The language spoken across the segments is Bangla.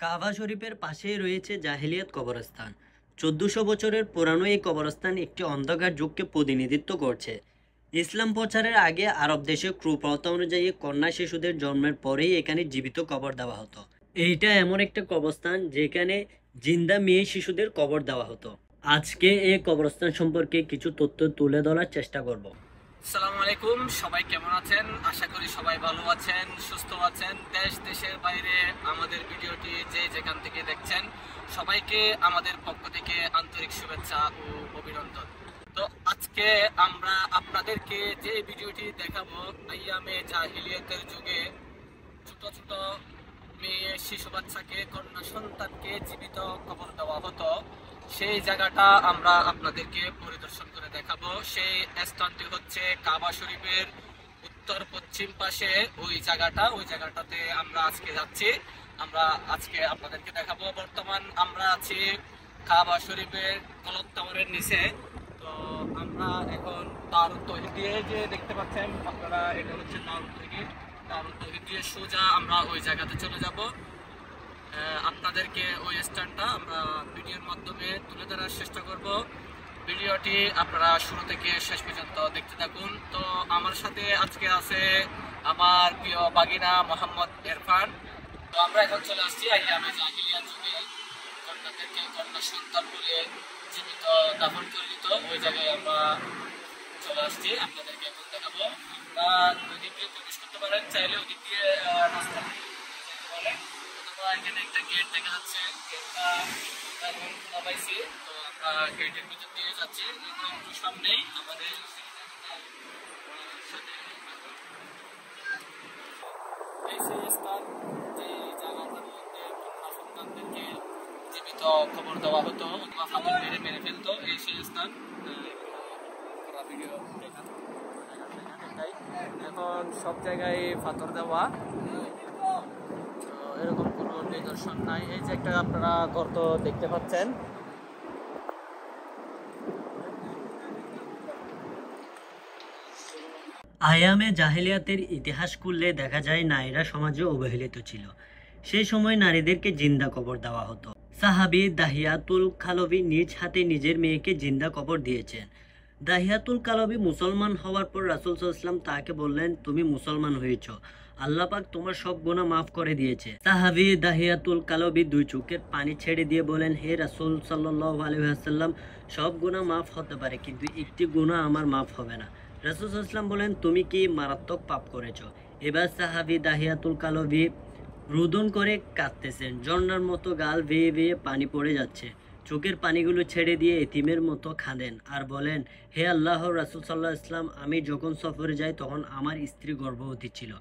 কাবা শরীফের পাশেই রয়েছে জাহেলিয়াত কবরস্থান। 1400 বছরের পুরানো এই কবরস্থান একটি অন্ধকার যুগকে প্রতিনিধিত্ব করছে। ইসলাম প্রচারের আগে আরব দেশে প্রথা অনুযায়ী কন্যা শিশুদের জন্মের পরেই এখানে জীবিত কবর দেওয়া হতো। এইটা এমন একটা কবরস্থান যেখানে জিন্দা মেয়ে শিশুদের কবর দেওয়া হতো। আজকে এই কবরস্থান সম্পর্কে কিছু তথ্য তুলে ধরার চেষ্টা করব। আসসালামু আলাইকুম, সবাই কেমন আছেন? আশা করি সবাই ভালো আছেন, সুস্থ আছেন। দেশের বাইরে আমাদের ভিডিওটি যেখান থেকে দেখছেন সবাইকে আমাদের পক্ষ থেকে আন্তরিক শুভেচ্ছা ও অভিনন্দন। তো আজকে আমরা আপনাদেরকে যে ভিডিওটি দেখাবো, আইয়ামে জাহিলিয়াতের যুগে ছোট ছোট মেয়ে শিশু বাচ্চাকে, কন্যা সন্তানকে জীবিত কবর দেওয়া হতো। সেই জায়গাটা আমরা আপনাদেরকে পরিদর্শন করে দেখাবো। সেই স্থানটি হচ্ছে কাবা শরীফের উত্তর পশ্চিম পাশে ওই জায়গাটাতে আমরা আজকে যাচ্ছি। আমরা আজকে আপনাদেরকে দেখাবো। বর্তমান আমরা আছি কাবা শরীফের কলক টাওয়ারের নিচে। তো আমরা এখন দারুত তৌহিদ দিয়ে যে দেখতে পাচ্ছেন আপনারা, এটা হচ্ছে দারুত তৌহিদ দিয়ে সোজা আমরা ওই জায়গাতে চলে যাব। আপনাদেরকে ওই স্থানটা আমরা ভিডিওর মাধ্যমে তুলে ধরার চেষ্টা করব। ভিডিওটি আপনারা শুরু থেকে শেষ পর্যন্ত দেখতে থাকুন। তো আমার সাথে আজকে আছে আমার প্রিয় বাগিনা মোহাম্মদ ইরফান। তো আমরা এখন চলে আসছি আইয়ামে জাহিলিয়াত যুগে কন্যাদেরকে কন্যা সন্তান বলে জীবিত দাফন করে দিত, ওই জায়গায় আমরা চলে আসছি। আপনাদেরকে এখন দেখাবো। আমরা ওই দিক দিয়ে প্রবেশ করতে পারেন, চাইলে ওই দিক দিয়ে রাস্তা যেতে পারেন। এখানে একটা গেট দেখা যাচ্ছে, গেটটা এখন খোলা পাইছি। তো আমরা গেটের ভিতর দিয়ে যাচ্ছি, একটু সামনেই আমাদের এই সেই স্থান যে জায়গাটার মধ্যে কন্যা সন্তানদেরকে জীবিত খবর দেওয়া হতো বা ফাঁদর মেরে ফেলতো। এই সেই স্থান ভিডিও এখন সব জায়গায় পাথর দেওয়া, এরকম কোনো নিদর্শন নাই। এই যে একটা আপনারা গর্ত দেখতে পাচ্ছেন, আয়ামে জাহেলিয়াতের ইতিহাস খুললে দেখা যায় নারীরা সমাজে অবহেলিত ছিল। সেই সময় নারীদেরকে জিন্দা কবর দেওয়া হতো। সাহাবী দাহিয়াতুল কালবি নিজ হাতে নিজের মেয়েকে জিন্দা কবর দিয়েছেন। দাহিয়াতুল কালবি মুসলমান হওয়ার পর রাসূল সাল্লাল্লাহু আলাইহি ওয়াসাল্লাম তাকে বললেন, তুমি মুসলমান হয়েছ, আল্লাহ পাক তোমার সব গুনাহ মাফ করে দিয়েছে। সাহাবী দাহিয়াতুল কালবি দুই চোখের পানি ছেড়ে দিয়ে বলেন, হে রাসূল সাল্লাল্লাহু আলাইহি ওয়াসাল্লাম, সব গুনাহ মাফ হতে পারে কিন্তু একটি গুনাহ আমার মাফ হবে না। রাসূল সাল্লাল্লাহু আলাইহি ওয়াসাল্লাম বলেন, তুমি কি মারাত্মক পাপ করেছো? এবার সাহাবী দাহিয়াতুল কালবি রোদন করে কাঁদতেছেন, ঝর্ণার মতো গাল বেয়ে বেয়ে পানি পড়ে যাচ্ছে। চোখের পানিগুলো ছেড়ে দিয়ে এতিমের মতো কাঁদেন আর বলেন, হে আল্লাহর রাসূল সাল্লাল্লাহু আলাইহি ওয়াসাল্লাম, আমি যখন সফরে যাই তখন আমার স্ত্রী গর্ভবতী ছিল।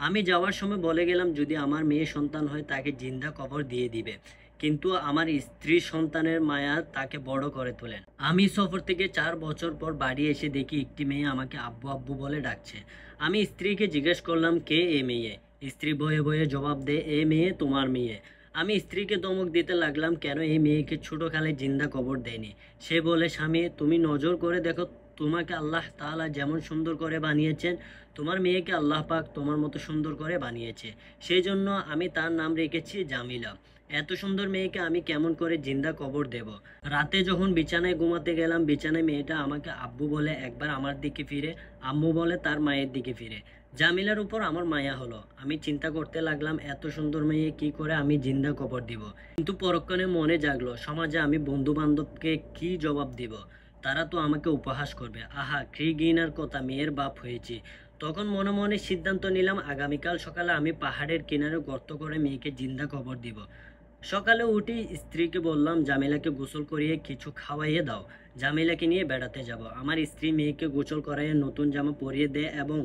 আমি যাওয়ার সময় বলে গেলাম যদি আমার মেয়ে সন্তান হয় তাকে জিন্দা কবর দিয়ে দিবে, কিন্তু আমার স্ত্রী সন্তানের মায়া তাকে বড় করে তোলেন। আমি সফর থেকে 4 বছর পর বাড়ি এসে দেখি একটি মেয়ে আমাকে আব্বু আব্বু বলে ডাকছে। আমি স্ত্রীকে জিজ্ঞেস করলাম, কে এ মেয়ে? স্ত্রী বয়ে বয়ে জবাব দেয়, এ মেয়ে তোমার মেয়ে। আমি স্ত্রীকে ধমক দিতে লাগলাম, কেন এই মেয়েকে ছোট কালে জিন্দা কবর দেয়নি? সে বলে, স্বামী তুমি নজর করে দেখো, তোমাকে আল্লাহ তাআলা যেমন সুন্দর করে বানিয়েছেন তোমার মেয়েকে আল্লাহ পাক তোমার মতো সুন্দর করে বানিয়েছে, সেই জন্য আমি তার নাম রেখেছি জামিলা। এত সুন্দর মেয়েকে আমি কেমন করে জিন্দা কবর দেব? রাতে যখন বিছানায় ঘুমাতে গেলাম, বিছানায় মেয়েটা আমাকে আব্বু বলে একবার আমার দিকে ফিরে, আম্মু বলে তার মায়ের দিকে ফিরে। জামিলার উপর আমার মায়া হলো। আমি চিন্তা করতে লাগলাম, এত সুন্দর মেয়ে কি করে আমি জিন্দা কবর দিব? কিন্তু পরক্ষণে মনে জাগলো, সমাজে আমি বন্ধু বান্ধবকে কি জবাব দিব? তারা তো আমাকে উপহাস করবে। আহা, কি ঘৃণার কথা, মেয়ের বাপ হয়েছি। তখন মনে মনে সিদ্ধান্ত নিলাম, আগামীকাল সকালে আমি পাহাড়ের কিনারে গর্ত করে মেয়েকে জিন্দা কবর দিব। সকালে উঠে স্ত্রীকে বললাম, জামিলাকে গোসল করিয়ে কিছু খাওয়াইয়ে দাও, জামিলাকে নিয়ে বেড়াতে যাব। আমার স্ত্রী মেয়েকে গোসল করাইয়ে নতুন জামা পরিয়ে দেয় এবং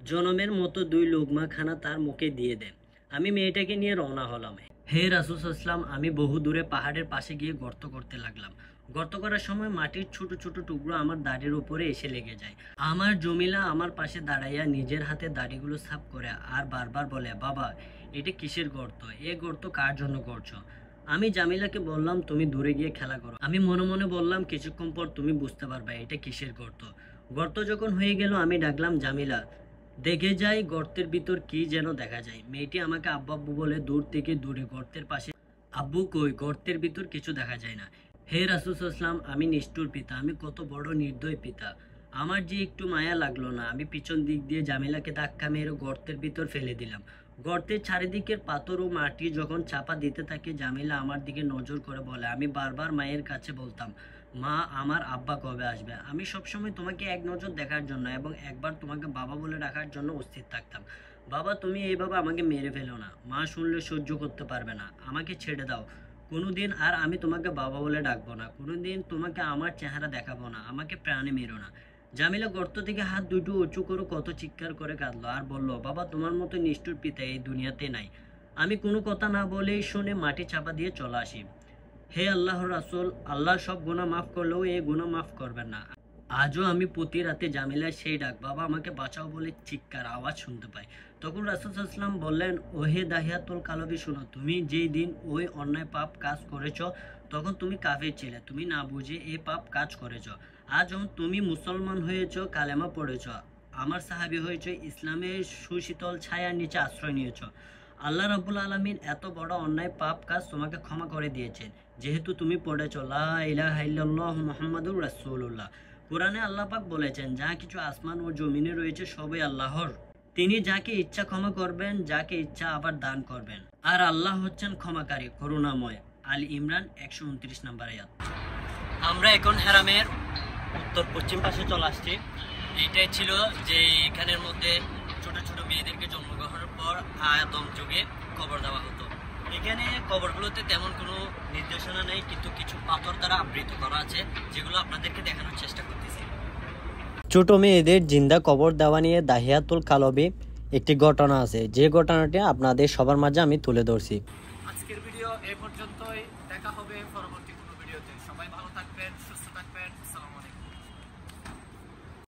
জনমের মতো 2 লুকমা খানা তার মুখে দিয়ে দেয়। আমি মেয়েটাকে নিয়ে রওনা হলাম। হে রাসূল সাল্লাল্লাহু আলাইহি ওয়াসাল্লাম, আমি বহু দূরে পাহাড়ের পাশে গিয়ে গর্ত করতে লাগলাম। গর্ত করার সময় মাটির ছোট ছোট টুকরো আমার দাড়ির উপরে এসে লেগে যায়। আমার জমিলা আমার পাশে দাঁড়াইয়া নিজের হাতে দাড়িগুলো সাফ করে আর বারবার বলে, বাবা এটা কিসের গর্ত? এ গর্ত কার জন্য করছো? আমি জামিলাকে বললাম, তুমি দূরে গিয়ে খেলা করো। আমি মনে মনে বললাম, কিছুক্ষণ পর তুমি বুঝতে পারবে এটা কিসের গর্ত। গর্ত যখন হয়ে গেল আমি ডাকলাম, জামিলা দেখে যাই গর্তের ভিতর কি যেন দেখা যায়। মেয়েটি আমাকে আব্বু আব্বু বলে দূর থেকে দূরে গর্তের পাশে আব্বু কই, গর্তের ভিতর কিছু দেখা যায় না। হে রাসূল সাল্লাল্লাহু আলাইহি, আমি নিষ্ঠুর পিতা, আমি কত বড় নির্দয় পিতা। আমার যে একটু মায়া লাগলো না, আমি পিছন দিক দিয়ে জামিলাকে ধাক্কা মেরে গর্তের ভিতর ফেলে দিলাম। গর্তের চারিদিকের পাথর ও মাটি যখন চাপা দিতে থাকে, জামিলা আমার দিকে নজর করে বলে, আমি বারবার মায়ের কাছে বলতাম, মা আমার আব্বা কবে আসবে। আমি সবসময় তোমাকে এক নজর দেখার জন্য এবং একবার তোমাকে বাবা বলে ডাকার জন্য অস্থির থাকতাম। বাবা, তুমি এইভাবে আমাকে মেরে ফেলো না, মা শুনলে সহ্য করতে পারবে না, আমাকে ছেড়ে দাও। কোনোদিন আর আমি তোমাকে বাবা বলে ডাকবো না, কোনোদিন তোমাকে আমার চেহারা দেখাবো না, আমাকে প্রাণে মেরো না। জামিলা গর্ত থেকে হাত দুটো উঁচু করে কত চিৎকার করে কাঁদলো আর বলল, বাবা তোমার মতো নিষ্ঠুর পিতা এই দুনিয়াতে নাই। আমি কোনো কথা না বলেই শুনে মাটি চাপা দিয়ে চলে আসি। হে আল্লাহর রাসূল, আল্লাহ সব গুনাহ মাফ করলেও এই গুনাহ মাফ করবেন না। আজও আমি প্রতি রাতে জামিলার সেই ডাক, বাবা আমাকে বাঁচাও বলে চিৎকার আওয়াজ শুনতে পাই। তখন রাসূল সাল্লাল্লাহু আলাইহি ওয়াসাল্লাম বললেন, ওহে দাহিয়াতুল কালবি, শুনো, তুমি যেই দিন ওই অন্যায় পাপ কাজ করেছ তখন তুমি কাফির ছিলে, তুমি না বুঝে এই পাপ কাজ করেছ। আজ যখন তুমি মুসলমান হয়েছ, কালেমা পড়েছ, আমার সাহাবী হয়েছ, ইসলামের সুশীতল ছায়ার নিচে আশ্রয় নিয়েছ, আল্লাহ রাব্বুল আলামিন এত বড় অন্যায় পাপ কাজ তোমাকে ক্ষমা করে দিয়েছেন, যেহেতু তুমি পড়েছ লা ইলাহা ইল্লাল্লাহ মুহাম্মাদুর রাসূলুল্লাহ। কোরআনে আল্লাহ পাক বলেছেন, যা কিছু আসমান ও জমিনে রয়েছে সবই আল্লাহর। তিনি যাকে ইচ্ছা ক্ষমা করবেন, যাকে ইচ্ছা আবার দান করবেন, আর আল্লাহ হচ্ছেন ক্ষমাকারী, করুণাময়। আল ইমরান 129 নম্বর আয়াত। আমরা এখন হেরামের উত্তর পশ্চিম পাশে চলে আসছি। এইটাই ছিল যে এখানের মধ্যে ছোট ছোট মেয়েদেরকে জন্মগ্রহণের পর আদম যুগে কবর দেওয়া হতো। এখানে কবরগুলোতে তেমন কোনো নির্দেশনা নেই, কিন্তু কিছু পাথর দ্বারা আবৃত করা আছে, যেগুলো আপনাদেরকে দেখানোর চেষ্টা করতেছি। ছোট মেয়েদের জিন্দা কবর দেওয়া নিয়ে দাহিয়াতুল কালবি একটি ঘটনা আছে, যে ঘটনাটি আপনাদের সবার মাঝে আমি তুলে ধরছি। আজকের ভিডিও এই পর্যন্তই, দেখা হবে পরবর্তী কোনো ভিডিওতে। সবাই ভালো থাকবেন, সুস্থ থাকবেন। আসসালামু আলাইকুম।